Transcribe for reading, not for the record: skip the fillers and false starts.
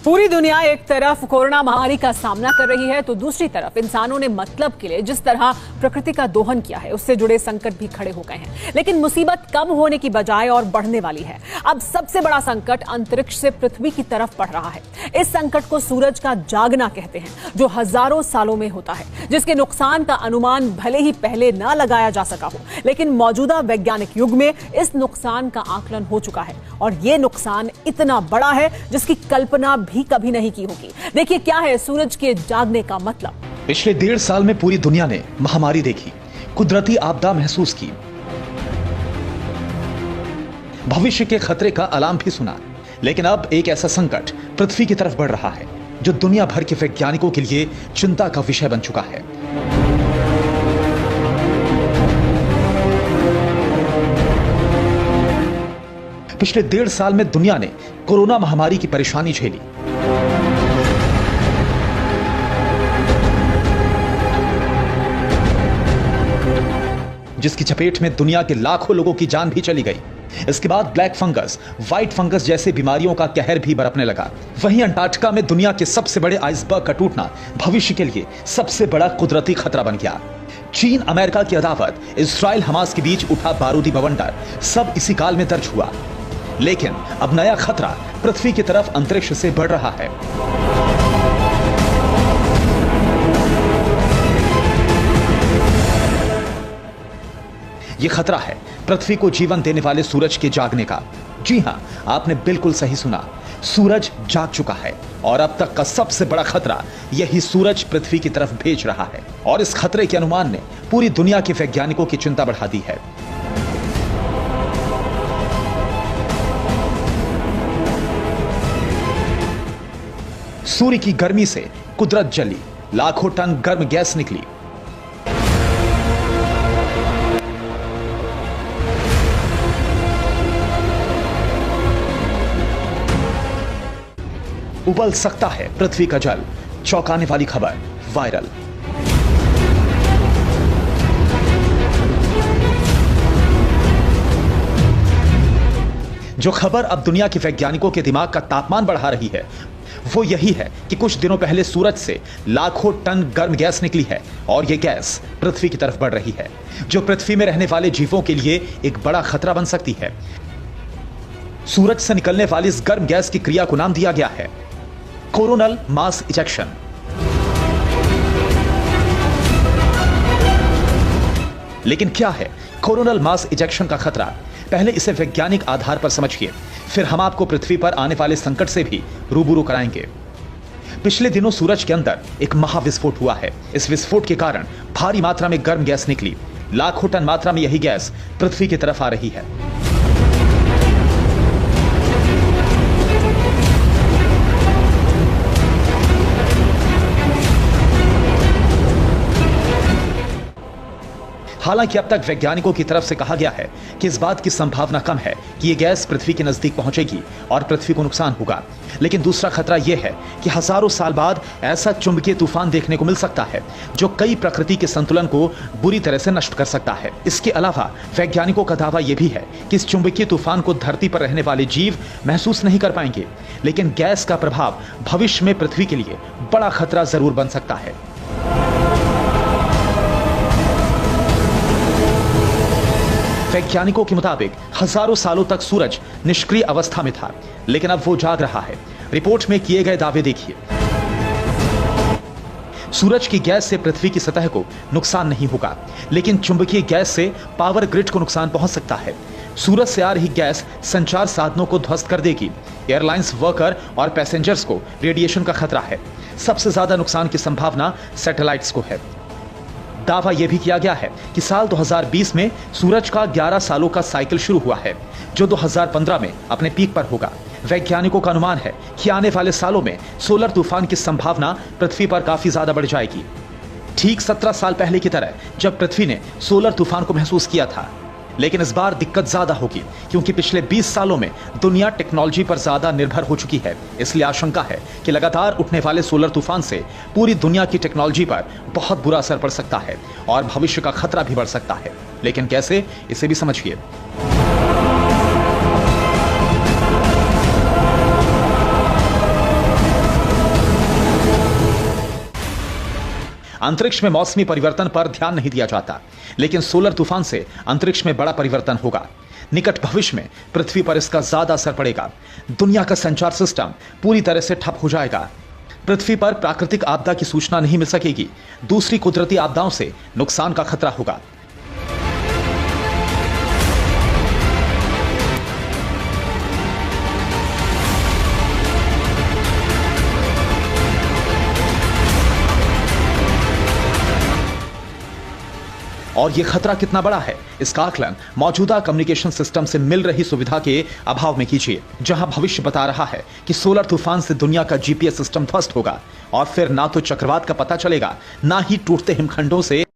पूरी दुनिया एक तरफ कोरोना महामारी का सामना कर रही है तो दूसरी तरफ इंसानों ने मतलब के लिए जिस तरह प्रकृति का दोहन किया है उससे जुड़े संकट भी खड़े हो गए हैं। लेकिन मुसीबत कम होने की बजाय और बढ़ने वाली है। अब सबसे बड़ा संकट अंतरिक्ष से पृथ्वी की तरफ बढ़ रहा है। इस संकट को सूरज का जागना कहते हैं, जो हजारों सालों में होता है, जिसके नुकसान का अनुमान भले ही पहले न लगाया जा सका हो, लेकिन मौजूदा वैज्ञानिक युग में इस नुकसान का आकलन हो चुका है और यह नुकसान इतना बड़ा है जिसकी कल्पना भी कभी नहीं की होगी। देखिए क्या है सूरज के जागने का मतलब। पिछले 1.5 साल में पूरी दुनिया ने महामारी देखी, कुदरती आपदा महसूस की, भविष्य के खतरे का अलार्म भी सुना, लेकिन अब एक ऐसा संकट पृथ्वी की तरफ बढ़ रहा है जो दुनिया भर के वैज्ञानिकों के लिए चिंता का विषय बन चुका है। पिछले 1.5 साल में दुनिया ने कोरोना महामारी की परेशानी झेली। जिसकी चपेट में दुनिया के लाखों लोगों की जान भी चली गई। इसके बाद ब्लैक फंगस, व्हाइट फंगस जैसे बीमारियों का कहर भी बरपने लगा। वहीं अंटार्कटिका में दुनिया के सबसे बड़े आइसबर्ग का टूटना भविष्य के लिए सबसे बड़ा कुदरती खतरा बन गया। चीन अमेरिका की अदावत, इस्राइल हमास के बीच उठा बारूदी बवंडर, सब इसी काल में दर्ज हुआ। लेकिन अब नया खतरा पृथ्वी की तरफ अंतरिक्ष से बढ़ रहा है। यह खतरा है पृथ्वी को जीवन देने वाले सूरज के जागने का। जी हां, आपने बिल्कुल सही सुना, सूरज जाग चुका है और अब तक का सबसे बड़ा खतरा यही सूरज पृथ्वी की तरफ भेज रहा है। और इस खतरे के अनुमान ने पूरी दुनिया के वैज्ञानिकों की चिंता बढ़ा दी है। सूर्य की गर्मी से कुदरत जली, लाखों टन गर्म गैस निकली। उबल सकता है पृथ्वी का जल, चौंकाने वाली खबर वायरल। जो खबर अब दुनिया के वैज्ञानिकों के दिमाग का तापमान बढ़ा रही है वो यही है कि कुछ दिनों पहले सूरज से लाखों टन गर्म गैस निकली है और यह गैस पृथ्वी की तरफ बढ़ रही है, जो पृथ्वी में रहने वाले जीवों के लिए एक बड़ा खतरा बन सकती है। सूरज से निकलने वाली इस गर्म गैस की क्रिया को नाम दिया गया है कोरोनल मास इजेक्शन। लेकिन क्या है कोरोनल मास इजेक्शन का खतरा? पहले इसे वैज्ञानिक आधार पर समझिए, फिर हम आपको पृथ्वी पर आने वाले संकट से भी रूबरू कराएंगे। पिछले दिनों सूरज के अंदर एक महाविस्फोट हुआ है। इस विस्फोट के कारण भारी मात्रा में गर्म गैस निकली। लाखों टन मात्रा में यही गैस पृथ्वी की तरफ आ रही है। हालांकि अब तक वैज्ञानिकों की तरफ से कहा गया है कि इस बात की संभावना कम है कि यह गैस पृथ्वी के नजदीक पहुंचेगी और पृथ्वी को नुकसान होगा। लेकिन दूसरा खतरा यह है कि हजारों साल बाद ऐसा चुंबकीय तूफान देखने को मिल सकता है जो कई प्रकृति के संतुलन को बुरी तरह से नष्ट कर सकता है। इसके अलावा वैज्ञानिकों का दावा यह भी है कि इस चुंबकीय तूफान को धरती पर रहने वाले जीव महसूस नहीं कर पाएंगे, लेकिन गैस का प्रभाव भविष्य में पृथ्वी के लिए बड़ा खतरा जरूर बन सकता है। वैज्ञानिकों के मुताबिक हजारों सालों तक सूरज निष्क्रिय अवस्था में था, लेकिन अब वो जाग रहा है। रिपोर्ट में किए गए दावे देखिए। सूरज की गैस से पृथ्वी की सतह को नुकसान नहीं होगा, लेकिन चुंबकीय गैस से पावर ग्रिड को नुकसान पहुंच सकता है। सूरज से आ रही गैस संचार साधनों को ध्वस्त कर देगी। एयरलाइंस वर्कर और पैसेंजर्स को रेडिएशन का खतरा है। सबसे ज्यादा नुकसान की संभावना सैटेलाइट्स को है। दावा यह भी किया गया है कि साल 2020 में सूरज का 11 सालों का साइकिल शुरू हुआ है, जो 2015 में अपने पीक पर होगा। वैज्ञानिकों का अनुमान है कि आने वाले सालों में सोलर तूफान की संभावना पृथ्वी पर काफी ज्यादा बढ़ जाएगी। ठीक 17 साल पहले की तरह जब पृथ्वी ने सोलर तूफान को महसूस किया था। लेकिन इस बार दिक्कत ज्यादा होगी क्योंकि पिछले 20 सालों में दुनिया टेक्नोलॉजी पर ज्यादा निर्भर हो चुकी है। इसलिए आशंका है कि लगातार उठने वाले सोलर तूफान से पूरी दुनिया की टेक्नोलॉजी पर बहुत बुरा असर पड़ सकता है और भविष्य का खतरा भी बढ़ सकता है। लेकिन कैसे, इसे भी समझिए। अंतरिक्ष में मौसमी परिवर्तन पर ध्यान नहीं दिया जाता, लेकिन सोलर तूफान से अंतरिक्ष में बड़ा परिवर्तन होगा। निकट भविष्य में पृथ्वी पर इसका ज्यादा असर पड़ेगा। दुनिया का संचार सिस्टम पूरी तरह से ठप हो जाएगा। पृथ्वी पर प्राकृतिक आपदा की सूचना नहीं मिल सकेगी। दूसरी कुदरती आपदाओं से नुकसान का खतरा होगा। और यह खतरा कितना बड़ा है, इसका आकलन मौजूदा कम्युनिकेशन सिस्टम से मिल रही सुविधा के अभाव में कीजिए, जहां भविष्य बता रहा है कि सोलर तूफान से दुनिया का जीपीएस सिस्टम ध्वस्त होगा और फिर ना तो चक्रवात का पता चलेगा, ना ही टूटते हिमखंडों से